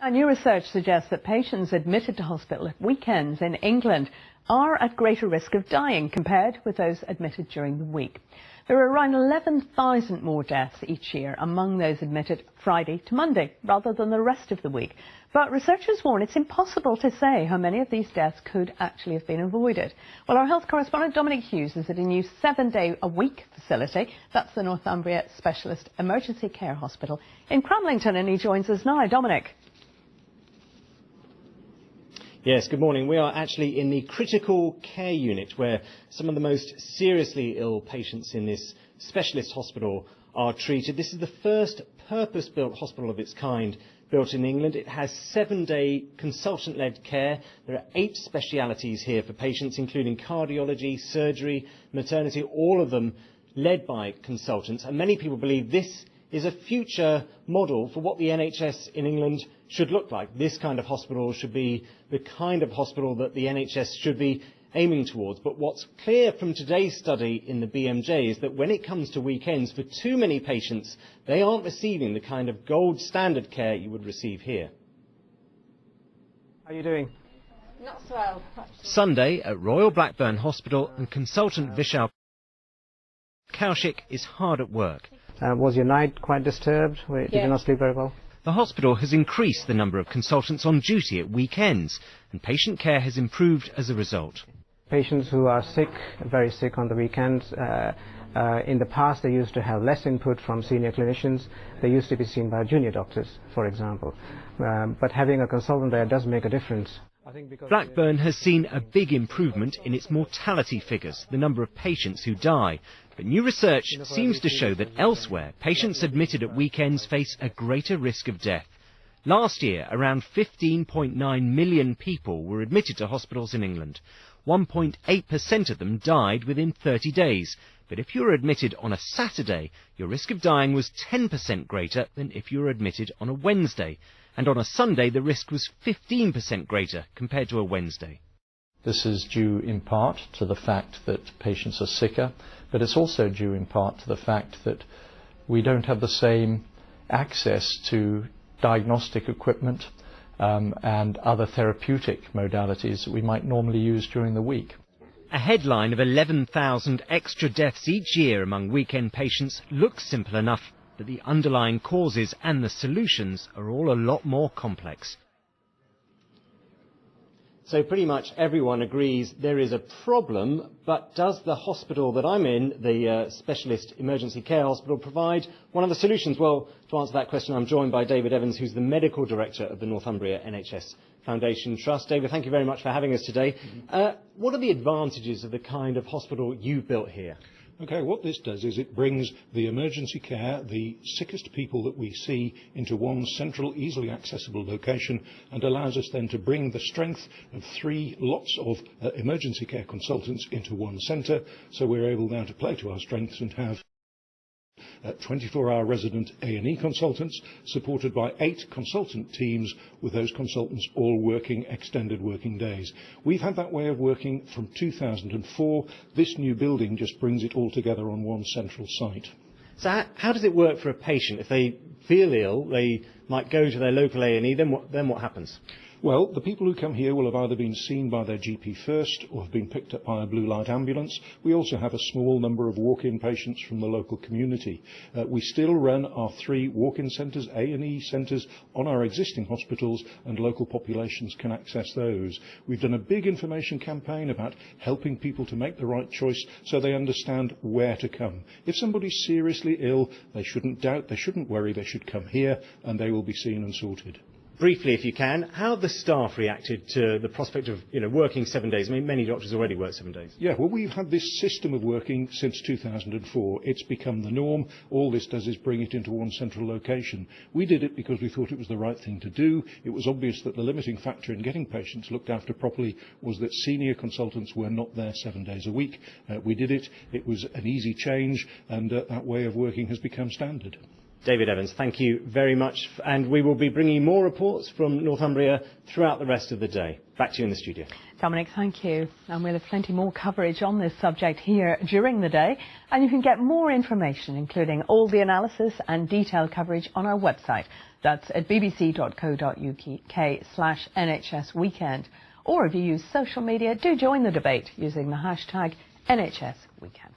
A new research suggests that patients admitted to hospital at weekends in England are at greater risk of dying compared with those admitted during the week. There are around 11,000 more deaths each year among those admitted Friday to Monday rather than the rest of the week. But researchers warn it's impossible to say how many of these deaths could actually have been avoided. Well, our health correspondent Dominic Hughes is at a new 7-day-a-week facility. That's the Northumbria Specialist Emergency Care Hospital in Cramlington, and he joins us now. Dominic. Yes, good morning. We are actually in the critical care unit where some of the most seriously ill patients in this specialist hospital are treated. This is the first purpose-built hospital of its kind built in England. It has 7-day consultant-led care. There are 8 specialities here for patients, including cardiology, surgery, maternity, all of them led by consultants. And many people believe this is a future model for what the NHS in England should look like. This kind of hospital should be the kind of hospital that the NHS should be aiming towards. But what's clear from today's study in the BMJ is that when it comes to weekends, for too many patients, they aren't receiving the kind of gold standard care you would receive here. How are you doing? Not so well. Sunday at Royal Blackburn Hospital, and consultant Vishal Kaushik is hard at work. Was your night quite disturbed? Did you not sleep very well? The hospital has increased the number of consultants on duty at weekends, and patient care has improved as a result. Patients who are sick, very sick on the weekends, in the past they used to have less input from senior clinicians. They used to be seen by junior doctors, for example. But having a consultant there does make a difference. Blackburn has seen a big improvement in its mortality figures, the number of patients who die. But new research seems to show that elsewhere, patients admitted at weekends face a greater risk of death. Last year, around 15.9 million people were admitted to hospitals in England. 1.8% of them died within 30 days. But if you were admitted on a Saturday, your risk of dying was 10% greater than if you were admitted on a Wednesday. And on a Sunday, the risk was 15% greater compared to a Wednesday. This is due in part to the fact that patients are sicker, but it's also due in part to the fact that we don't have the same access to diagnostic equipment and other therapeutic modalities that we might normally use during the week. A headline of 11,000 extra deaths each year among weekend patients looks simple enough, but the underlying causes and the solutions are all a lot more complex. So pretty much everyone agrees there is a problem, but does the hospital that I'm in, the Specialist Emergency Care Hospital, provide one of the solutions? Well, to answer that question, I'm joined by David Evans, who's the Medical Director of the Northumbria NHS Foundation Trust. David, thank you very much for having us today. What are the advantages of the kind of hospital you've built here? Okay, what this does is it brings the emergency care, the sickest people that we see, into one central, easily accessible location, and allows us then to bring the strength of 3 lots of emergency care consultants into one centre, so we're able now to play to our strengths and have 24-hour resident A&E consultants, supported by 8 consultant teams, with those consultants all working extended working days. We've had that way of working from 2004. This new building just brings it all together on one central site. So how does it work for a patient? If they feel ill, they might go to their local A&E, then what happens? Well, the people who come here will have either been seen by their GP first or have been picked up by a blue light ambulance. We also have a small number of walk-in patients from the local community. We still run our 3 walk-in centres, A&E centres, on our existing hospitals, and local populations can access those. We've done a big information campaign about helping people to make the right choice so they understand where to come. If somebody's seriously ill, they shouldn't doubt, they shouldn't worry, they should come here and they will be seen and sorted. Briefly, if you can, how have the staff reacted to the prospect of working 7 days? I mean, many doctors already work 7 days. Yeah, well, we've had this system of working since 2004. It's become the norm. All this does is bring it into one central location. We did it because we thought it was the right thing to do. It was obvious that the limiting factor in getting patients looked after properly was that senior consultants were not there 7 days a week. We did it. It was an easy change, and that way of working has become standard. David Evans, thank you very much. And we will be bringing more reports from Northumbria throughout the rest of the day. Back to you in the studio. Dominic, thank you. And we'll have plenty more coverage on this subject here during the day. And you can get more information, including all the analysis and detailed coverage, on our website. That's at bbc.co.uk/NHS Weekend. Or if you use social media, do join the debate using the hashtag NHS Weekend.